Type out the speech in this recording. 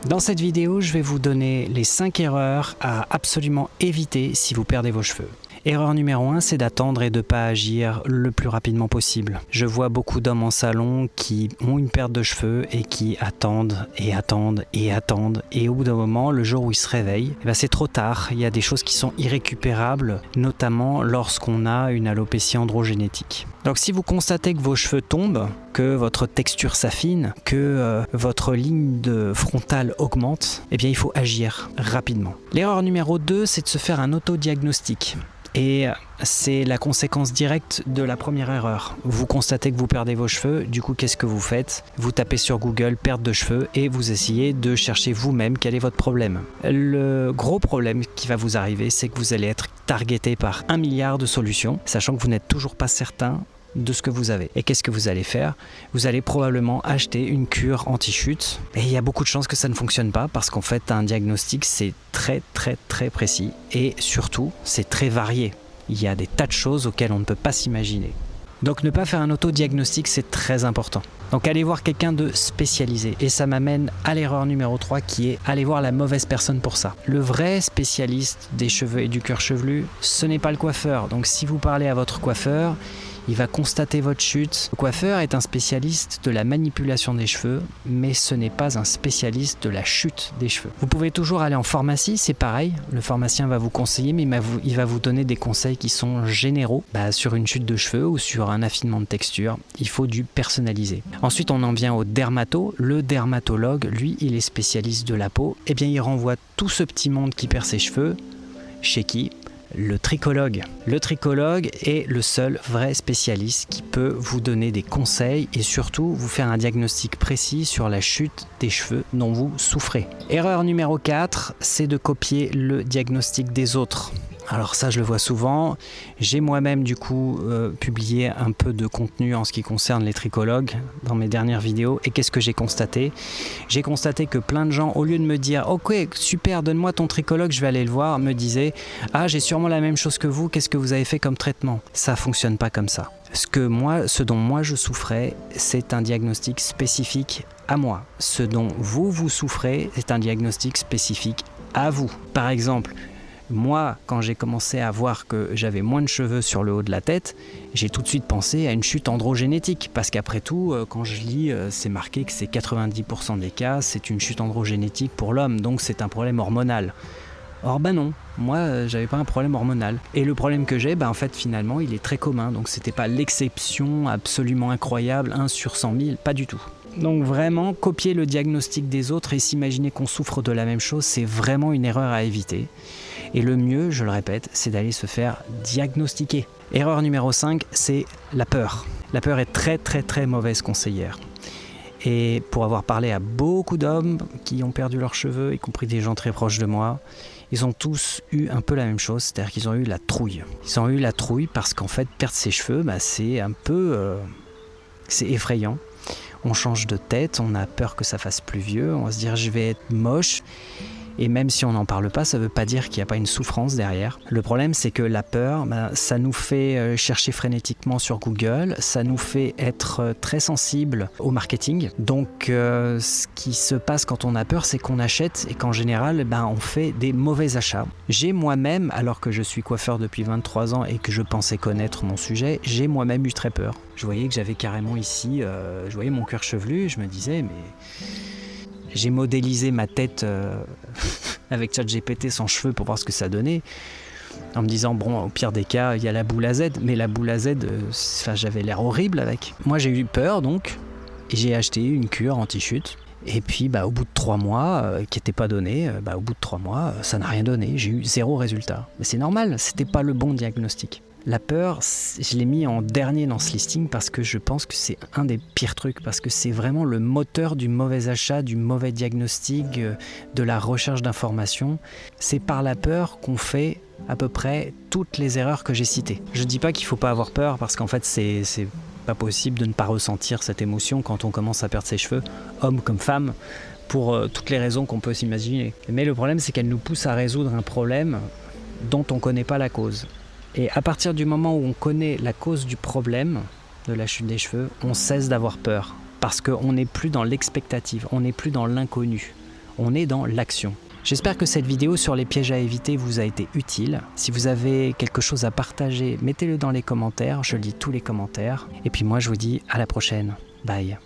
Dans cette vidéo, je vais vous donner les 5 erreurs à absolument éviter si vous perdez vos cheveux. Erreur numéro 1, c'est d'attendre et de ne pas agir le plus rapidement possible. Je vois beaucoup d'hommes en salon qui ont une perte de cheveux et qui attendent et attendent et attendent. Et au bout d'un moment, le jour où ils se réveillent, c'est trop tard. Il y a des choses qui sont irrécupérables, notamment lorsqu'on a une alopécie androgénétique. Donc si vous constatez que vos cheveux tombent, que votre texture s'affine, que votre ligne de frontale augmente, eh bien il faut agir rapidement. L'erreur numéro 2, c'est de se faire un autodiagnostic. Et c'est la conséquence directe de la première erreur. Vous constatez que vous perdez vos cheveux, du coup qu'est-ce que vous faites? Vous tapez sur Google perte de cheveux et vous essayez de chercher vous-même quel est votre problème. Le gros problème qui va vous arriver, c'est que vous allez être targeté par 1 milliard de solutions, sachant que vous n'êtes toujours pas certain de ce que vous avez. Et qu'est-ce que vous allez faire? Vous allez probablement acheter une cure anti-chute. Et il y a beaucoup de chances que ça ne fonctionne pas parce qu'en fait, un diagnostic, c'est très précis. Et surtout, c'est très varié. Il y a des tas de choses auxquelles on ne peut pas s'imaginer. Donc ne pas faire un auto-diagnostic, c'est très important. Donc allez voir quelqu'un de spécialisé. Et ça m'amène à l'erreur numéro 3 qui est aller voir la mauvaise personne pour ça. Le vrai spécialiste des cheveux et du cuir chevelu, ce n'est pas le coiffeur. Donc si vous parlez à votre coiffeur, il va constater votre chute. Le coiffeur est un spécialiste de la manipulation des cheveux, mais ce n'est pas un spécialiste de la chute des cheveux. Vous pouvez toujours aller en pharmacie, c'est pareil. Le pharmacien va vous conseiller, mais il va vous donner des conseils qui sont généraux sur une chute de cheveux ou sur un affinement de texture. Il faut du personnalisé. Ensuite, on en vient au dermato. Le dermatologue, lui, il est spécialiste de la peau. Eh bien, il renvoie tout ce petit monde qui perd ses cheveux. Chez qui? Le tricologue. Le tricologue est le seul vrai spécialiste qui peut vous donner des conseils et surtout vous faire un diagnostic précis sur la chute des cheveux dont vous souffrez. Erreur numéro 4, c'est de copier le diagnostic des autres. Alors ça, je le vois souvent. J'ai moi-même du coup publié un peu de contenu en ce qui concerne les tricologues dans mes dernières vidéos. Et qu'est-ce que j'ai constaté? J'ai constaté que plein de gens, au lieu de me dire « Ok, super, donne-moi ton tricologue, je vais aller le voir », me disaient « Ah, j'ai sûrement la même chose que vous, qu'est-ce que vous avez fait comme traitement ?» Ça fonctionne pas comme ça. Ce dont moi je souffrais, c'est un diagnostic spécifique à moi. Ce dont vous souffrez, c'est un diagnostic spécifique à vous. Par exemple, moi, quand j'ai commencé à voir que j'avais moins de cheveux sur le haut de la tête, j'ai tout de suite pensé à une chute androgénétique. Parce qu'après tout, quand je lis, c'est marqué que c'est 90% des cas, c'est une chute androgénétique pour l'homme, donc c'est un problème hormonal. Or non, moi j'avais pas un problème hormonal. Et le problème que j'ai, en fait finalement, il est très commun. Donc c'était pas l'exception absolument incroyable, 1 sur 100 000, pas du tout. Donc vraiment, copier le diagnostic des autres et s'imaginer qu'on souffre de la même chose, c'est vraiment une erreur à éviter. Et le mieux, je le répète, c'est d'aller se faire diagnostiquer. Erreur numéro 5, c'est la peur. La peur est très mauvaise conseillère. Et pour avoir parlé à beaucoup d'hommes qui ont perdu leurs cheveux, y compris des gens très proches de moi, ils ont tous eu un peu la même chose, c'est-à-dire qu'ils ont eu la trouille. Ils ont eu la trouille parce qu'en fait, perdre ses cheveux, c'est un peu... c'est effrayant. On change de tête, on a peur que ça fasse plus vieux, on va se dire je vais être moche. Et même si on n'en parle pas, ça ne veut pas dire qu'il n'y a pas une souffrance derrière. Le problème, c'est que la peur, ça nous fait chercher frénétiquement sur Google, ça nous fait être très sensible au marketing. Donc, ce qui se passe quand on a peur, c'est qu'on achète et qu'en général, on fait des mauvais achats. J'ai moi-même, alors que je suis coiffeur depuis 23 ans et que je pensais connaître mon sujet, j'ai moi-même eu très peur. Je voyais que j'avais carrément ici, je voyais mon cuir chevelu, je me disais, mais... J'ai modélisé ma tête avec ChatGPT sans cheveux pour voir ce que ça donnait, en me disant, bon, au pire des cas, il y a la boule à Z, mais la boule à Z, j'avais l'air horrible avec. Moi, j'ai eu peur, donc, et j'ai acheté une cure anti-chute. Et puis, au bout de 3 mois, qui n'était pas donné, au bout de 3 mois, ça n'a rien donné. J'ai eu 0 résultat. Mais c'est normal, c'était pas le bon diagnostic. La peur, je l'ai mis en dernier dans ce listing parce que je pense que c'est un des pires trucs, parce que c'est vraiment le moteur du mauvais achat, du mauvais diagnostic, de la recherche d'informations. C'est par la peur qu'on fait à peu près toutes les erreurs que j'ai citées. Je dis pas qu'il faut pas avoir peur, parce qu'en fait c'est pas possible de ne pas ressentir cette émotion quand on commence à perdre ses cheveux, homme comme femme, pour toutes les raisons qu'on peut s'imaginer. Mais le problème, c'est qu'elle nous pousse à résoudre un problème dont on connaît pas la cause. Et à partir du moment où on connaît la cause du problème de la chute des cheveux, on cesse d'avoir peur. Parce qu'on n'est plus dans l'expectative, on n'est plus dans l'inconnu. on est dans l'action. J'espère que cette vidéo sur les pièges à éviter vous a été utile. Si vous avez quelque chose à partager, mettez-le dans les commentaires, je lis tous les commentaires. Et puis moi je vous dis à la prochaine. Bye.